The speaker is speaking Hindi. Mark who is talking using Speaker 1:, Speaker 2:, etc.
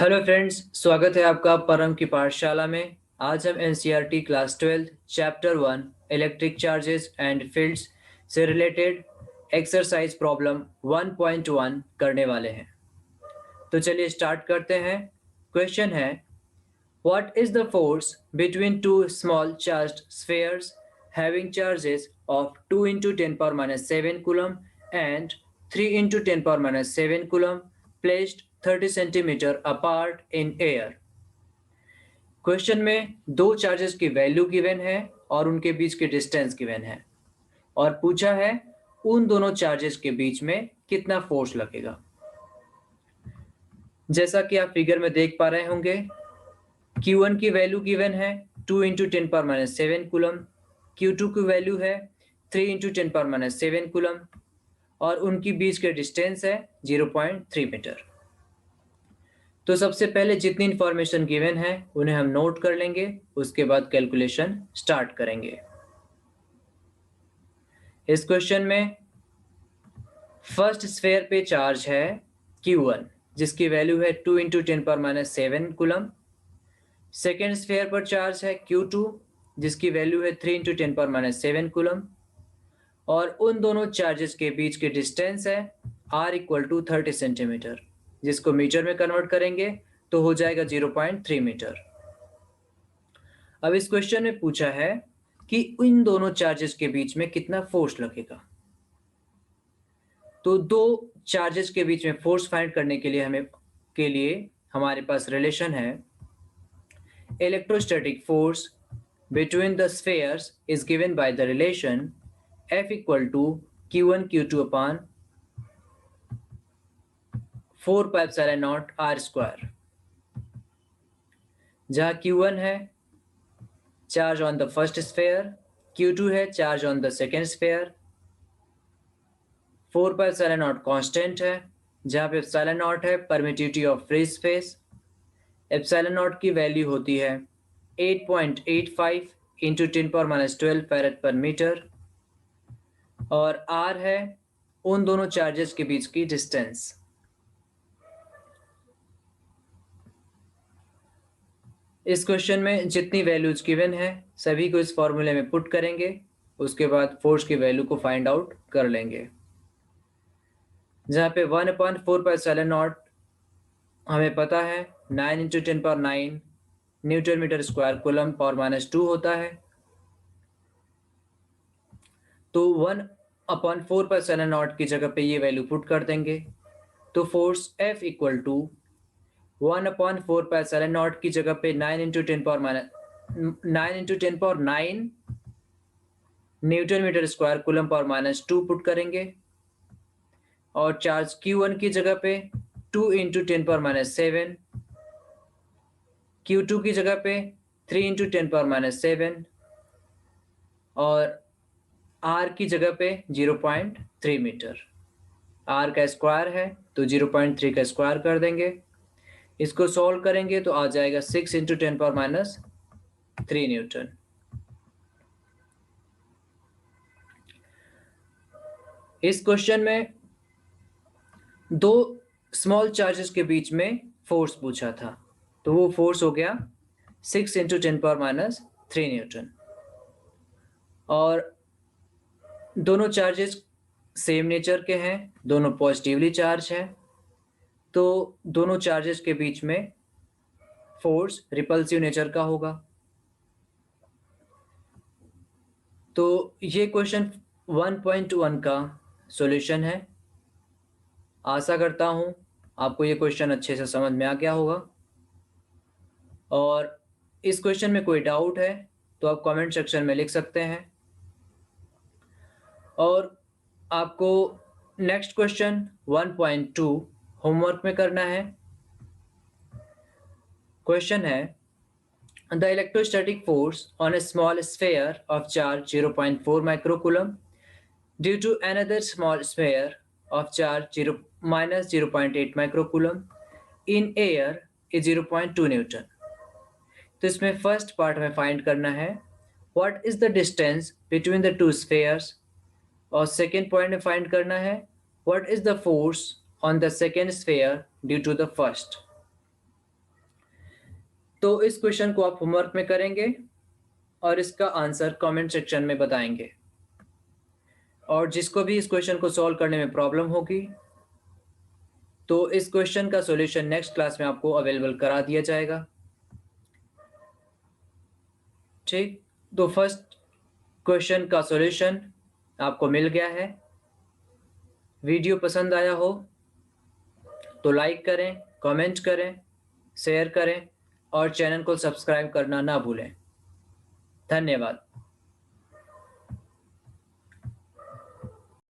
Speaker 1: हेलो फ्रेंड्स, स्वागत है आपका परम की पाठशाला में। आज हम NCERT class 12 chapter 1 electric charges and fields से रिलेटेड एक्सरसाइज प्रॉब्लम 1.1 करने वाले हैं। तो चलिए स्टार्ट करते हैं। क्वेश्चन है, what is the force between two small charged spheres having charges of 2 into 10 power minus 7 coulomb and 3 into 10 power minus 7 coulomb placed 30 centimeter apart in air। Question में दो चार्जेस की वैल्यू गिवन है और उनके बीच के डिस्टेंस गिवन है और पूछा है उन दोनों चार्जेस के बीच में कितना फोर्स लगेगा। जैसा कि आप फिगर में देख पा रहे होंगे, Q1 की वैल्यू गिवन है 2 into 10 power minus 7 coulomb, Q2 की वैल्यू है 3 into 10 power minus 7 कूलम और उनकी बीच के डिस्टेंस है 0.3 मीटर। तो सबसे पहले जितनी इंफॉर्मेशन गिवन है उन्हें हम नोट कर लेंगे, उसके बाद कैलकुलेशन स्टार्ट करेंगे। इस क्वेश्चन में फर्स्ट स्फीयर पे चार्ज है Q1 जिसकी वैल्यू है 2 into 10 power minus 7 coulomb. Second sphere पर चार्ज है Q2 जिसकी वैल्यू है 3 into 10 power minus 7 कूलम और उन दोनों चार्जेस के बीच की डिस्टेंस है R = 30 सेंटीमीटर, जिसको मीटर में कन्वर्ट करेंगे तो हो जाएगा 0.3 मीटर। अब इस क्वेश्चन में पूछा है कि इन दोनों चार्जेस के बीच में कितना फोर्स लगेगा। तो दो चार्जेस के बीच में फोर्स फाइंड करने के लिए हमारे पास रिलेशन है, electrostatic force between the spheres is given by the relation F = Q1 Q2 upon 4πε0 r², जहां Q1 है charge on the first sphere, Q2 है charge on the second sphere, 4πε0 constant है जहां पे ε0 है परमिटिविटी ऑफ फ्री स्पेस। ε0 की वैल्यू होती है 8.85 into 10⁻12 फैरेड पर मीटर और R है उन दोनों चार्जेस के बीच की डिस्टेंस। इस क्वेश्चन में जितनी वैल्यूज गिवन है सभी को इस फॉर्मूले में पुट करेंगे, उसके बाद फोर्स की वैल्यू को फाइंड आउट कर लेंगे। जहाँ पे 1/4πε0 हमें पता है 9 into 10⁻9 newton metre square coulomb power -2 होता है। तो 1/4πε0 की जगह पे ये वैल्यू पुट कर देंगे तो फोर्स F = 1/4πε0 की जगह पे 9 into 10⁻9 newton metre square coulomb power -2 put करेंगे और चार्ज Q1 की जगह पे 2 into 10⁻7, Q2 की जगह पे 3 into 10⁻7 और R की जगह पे 0.3 मीटर। R का स्क्वायर है तो 0.3 का स्क्वायर कर देंगे। इसको सॉल्व करेंगे तो आ जाएगा 6 into 10⁻3 न्यूटन। इस क्वेश्चन में दो स्मॉल चार्जेस के बीच में फोर्स पूछा था, तो वो फोर्स हो गया 6 into 10⁻3 न्यूटन और दोनों चार्जेस सेम नेचर के हैं, दोनों पॉजिटिवली चार्ज हैं, तो दोनों चार्जेस के बीच में फोर्स रिपल्सिव नेचर का होगा। तो ये क्वेश्चन 1.1 का सॉल्यूशन है। आशा करता हूँ आपको ये क्वेश्चन अच्छे से समझ में आ गया होगा और इस क्वेश्चन में कोई डाउट है तो आप कमेंट सेक्शन में लिख सकते हैं। और आपको नेक्स्ट क्वेश्चन 1.2 होमवर्क में करना है। क्वेश्चन है, the electrostatic force on a small sphere of charge 0.4 microcoulomb due to another small sphere of charge -0.8 microcoulomb in air is 0.2 newton. तो इसमें फर्स्ट पार्ट में फाइंड करना है what is the distance between the two spheres और सेकेंड पॉइंट में फाइंड करना है what is the force on the second sphere due to the first. तो इस क्वेश्चन को आप होमवर्क में करेंगे और इसका आंसर कमेंट सेक्शन में बताएंगे। और जिसको भी इस क्वेश्चन को सॉल्व करने में प्रॉब्लम होगी तो इस क्वेश्चन का सॉल्यूशन नेक्स्ट क्लास में आपको अवेलेबल करा दिया जाएगा। ठीक, तो फर्स्ट क्वेश्चन का सॉल्यूशन आपको मिल गया है। वीडियो पसंद आया हो तो लाइक करें, कमेंट करें, शेयर करें और चैनल को सब्सक्राइब करना ना भूलें। धन्यवाद।